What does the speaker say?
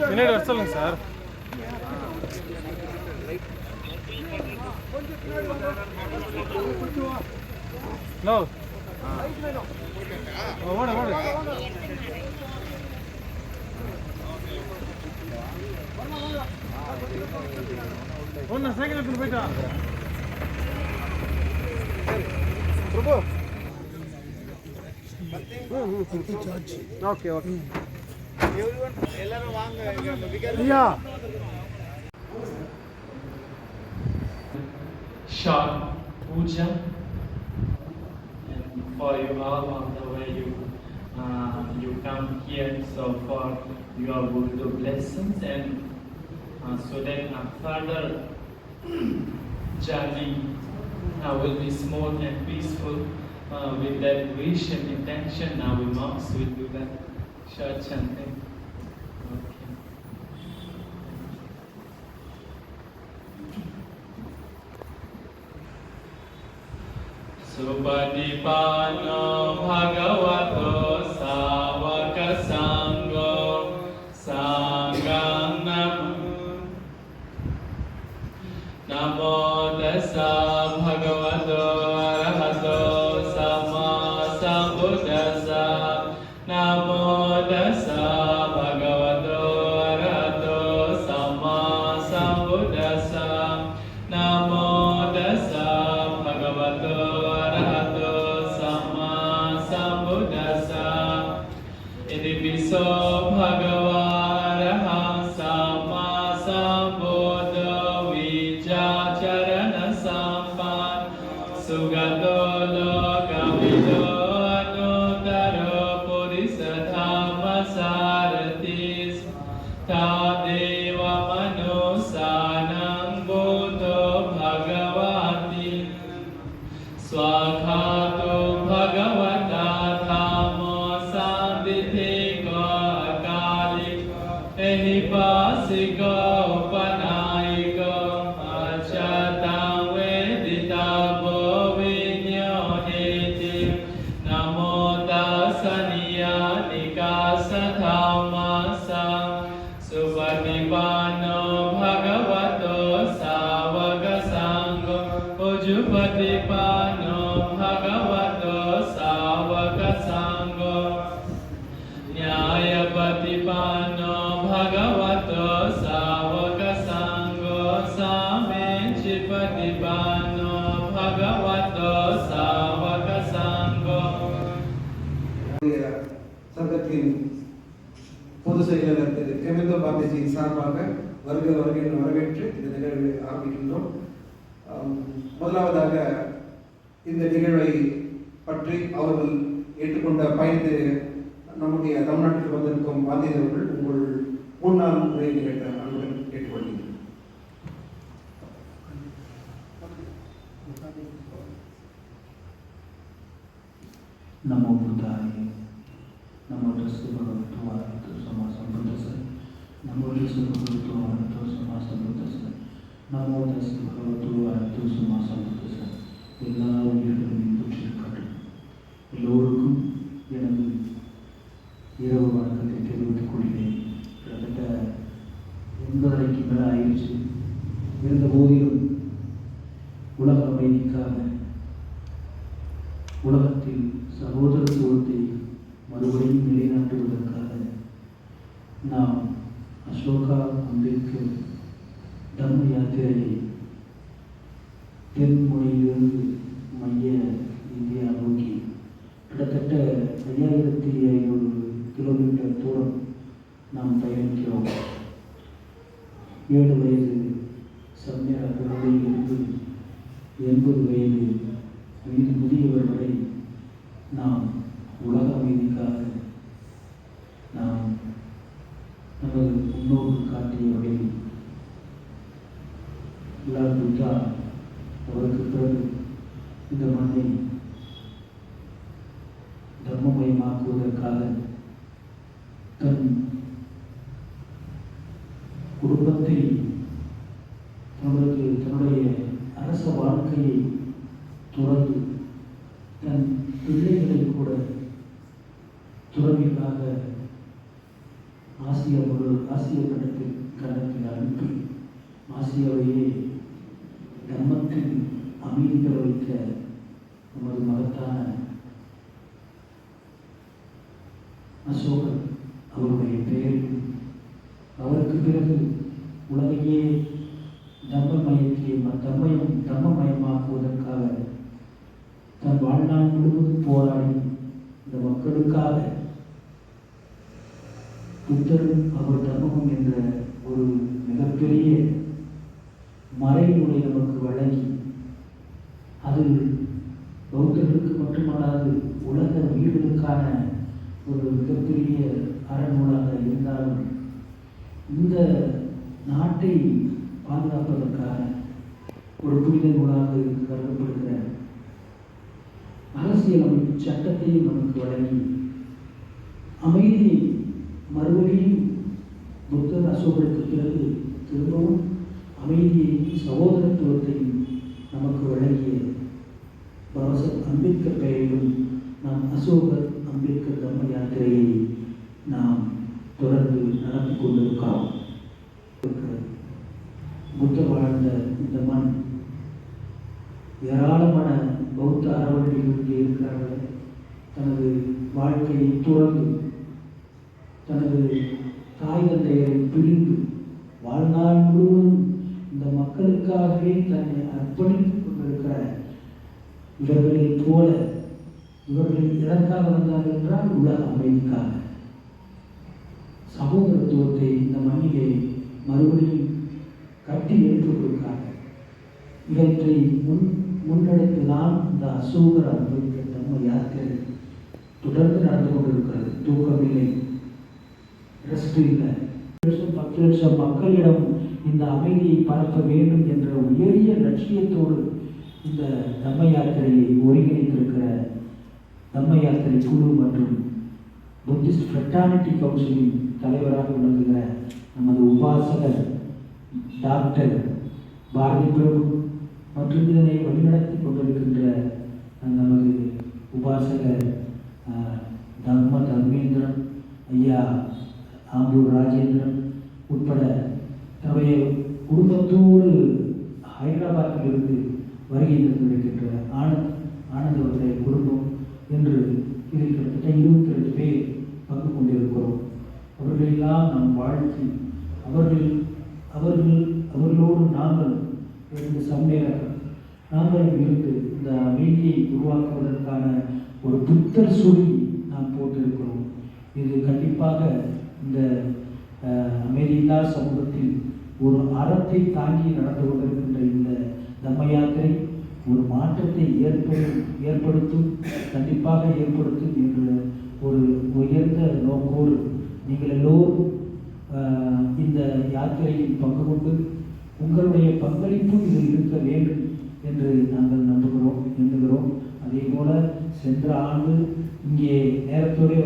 பின்னாடி வர சொல்லுங்க சார். நோ ஓட ஓட ஒன்று சைக்கிள் எடுத்துன்னு போயிட்டா பிரபு. ஓகே ஓகே எல்லாரும் வாங்க. Short puja, and for you all on the way you come here, so for your Guru blessings, and so that further journey will be smooth and peaceful. With that wish and intention, now we monks will do that short chanting. Okay. Supatipano bhagavato savaka sangho sangham namo tassa bhagavato arahato sama sambuddhassa namo tassa bhagavato arahato sama sambuddhassa namo tassa bhagavato Idipiso Bhagavaraham Sama Sambuddha Vijacharana Sampan Sugato Lokavido Anutaro Purisadhamma Saratis Tadeva Manusanam Buddho Bhagavati Swakhato Bhagavata Ehipasiko upanayiko achatang vedita bhovinyo heti namo tasaniya nikasa dhammasa supatipano bhagavato savaka sangho ujupatipano bhagavato savaka sangho nyayapatipano Bhagavato Savaka Sangho Samechipatipano Bhagavato Savaka Sangho. சங்கத்தின் பொதுச் செயலாளர் திரு கெமிந்தோ பாபேஜியின் சார்பாக வருகை என்று வரவேற்று இந்த நிகழ்வை ஆரம்பிக்கின்றோம். முதலாவதாக இந்த நிகழ்வை பற்றி அவர்கள் ஏற்றுக்கொண்ட பயந்து நம்முடைய தமிழ்நாட்டில் வந்திருக்கும் வாத்தியர்கள் உங்கள் முன்னாள் உரையை நிகழ்த்த அன்புடன் கேட்டுக்கொள்கிறேன். நமோ புத்தாய நமோ தஸ்ஸ பகவதோ அரஹதோ சம்மா சம்புத்தஸ்ஸ நமோ தஸ்ஸ பகவதோ அரஹதோ சம்மா சம்புத்தஸ்ஸ நமோ தஸ்ஸ பகவதோ அரஹதோ சம்மா சம்புத்தஸ்ஸ. எல்லா உயிர்களும் தொற்றிருக்கட்டும். எல்லோருக்கும் எனது இரவு வணக்கத்தை தெரிவித்துக் கொள்கிறேன். கிட்டத்தட்ட 80 மேலே ஆயிடுச்சு. இருந்த போதிலும் உலக அமைதிக்காக, உலகத்தில் சகோதரத்துவத்தை மறுபடியும் நிலைநாட்டுவதற்காக நாம் அசோகா அம்பேத்கர் தர்ம யாத்திரையை தென்மொழியிலிருந்து மைய இந்தியா நோக்கி கிட்டத்தட்ட 5500 கிலோமீட்டர் தூரம் நாம் பயணிக்கிறோம். 7 வயது சமய குழந்தையிலிருந்து 80 வயது முதியவர் வரை நாம் உலக அமைதிக்காக நாம் நமது முன்னோர்கள் காட்டிய வகையில் லால் புத்தா அவருக்கு பிறகு இந்த மண்ணை தர்மமயமாக்குவதற்காக தன் குடும்பத்தை அவர்களுக்கு தன்னுடைய அரச வாழ்க்கையை துறந்து தன் பிள்ளைகளை கூட துறவிக்காக ஆசிய கண்டத்தில் அனுப்பி ஆசியாவையே தர்மத்தில் அமைதி பெற வைத்த நமது மகத்தான அசோகர் அவருடைய பெயரில் அவருக்கு பிறகு உலகையே தம்மமயமாக்குவதற்காக தன் வாழ்நாள் முழுவதும் போராடி இந்த மக்களுக்காக புத்தரும் அவர் தர்மமும் என்ற ஒரு மிகப்பெரிய மறைநூலை நமக்கு வழங்கி அது பௌத்தர்களுக்கு மட்டுமல்லாது உலக உயிர்களுக்கான ஒரு மிகப்பெரிய அறநூலாக இருந்தாலும் இந்த நாட்டை பாதுகாப்பதற்கான ஒரு புனித நூலாக கருதப்படுகிற அரசியலமைப்பு சட்டத்தையும் நமக்கு வழங்கி அமைதியை மறுபடியும் புத்தர் அசோகருக்கு பிறகு திரும்பவும் அமைதியையும் சகோதரத்துவத்தையும் நமக்கு வழங்கிய பாபாசாஹேப் அம்பேத்கர் பெயரிலும் நாம் அசோகர் அம்பேத்கர் தர்ம யாத்திரையை நாம் தொடர்ந்து நடத்தி கொண்டிருக்கிறோம். புத்தர் வாழ்ந்த இந்த மண் ஏராளமான பௌத்த அறவழிகள் இங்கே இருக்கிறார்கள். தனது வாழ்க்கையை துறந்து தனது தாய் தந்தையரை பிரிந்து வாழ்நாள் முழுவதும் இந்த மக்களுக்காகவே தன்னை அர்ப்பணித்துக் கொண்டிருக்கிற இவர்களைப் போல இவர்கள் எதற்காக வந்தார்கள் என்றால் உலக அமைதிக்காக, சகோதரத்துவத்தை இந்த மண்ணிலே மறுபடியும் கட்டி எழுப்புவதற்காக இவற்றை முன்னெடுத்துதான் இந்த அசோகர் அம்பேத்கர் தர்ம யாத்திரை தொடர்ந்து நடந்து கொண்டிருக்கிறது. தூக்கமில்லை, ரெஸ்ட் இல்லை. 10 லட்சம் மக்களிடம் இந்த அமைதியை பரப்ப வேண்டும் என்ற உயரிய லட்சியத்தோடு இந்த தர்ம யாத்திரையை ஒருங்கிணைத்திருக்கிற தர்ம யாத்திரை குழு மற்றும் புத்திஸ்ட் ஃப்ரெட்டர்னிட்டி கவுன்சிலின் தலைவராக விளங்குகிற நமது உபாசகர் டாக்டர் பாரதி பிரபு மற்றும் இதனை வழிநடத்தி கொண்டிருக்கின்ற நமது உபாசகர் தர்மேந்திரன் ஐயா, ஆம்பூர் ராஜேந்திரன் உட்பட தன்னுடைய குடும்பத்தோடு ஹைதராபாத்திலிருந்து வருகை தந்திருக்கின்ற ஆனந்தவருடைய குடும்பம் என்று இதில் கிட்டத்தட்ட 22 பேர் பங்கு கொண்டிருக்கிறோம். அவர்களெல்லாம் நாம் வாழ்த்தி அவர்களோடு நாங்கள் இருந்து சம்மேளனம் நாங்களும் இருந்து இந்த அமைதியை உருவாக்குவதற்கான ஒரு புத்தர் சொல்லி நாம் போட்டிருக்கிறோம். இது கண்டிப்பாக இந்த அமைதியில்லா சமூகத்தில் ஒரு அறத்தை தாங்கி நடந்து கொண்டிருக்கின்ற இந்த தம்ம யாத்திரை ஒரு மாற்றத்தை ஏற்படுத்தும், கண்டிப்பாக ஏற்படுத்தும் என்ற ஒரு உயர்ந்த நோக்கோடு நீங்கள் எல்லோரும் இந்த யாத்திரையில் பங்கு கொண்டு உங்களுடைய பங்களிப்பும் இதில் இருக்க வேண்டும் என்று நாங்கள் எண்ணுகிறோம். அதே போல சென்ற ஆண்டு இங்கே நேரத்தோடு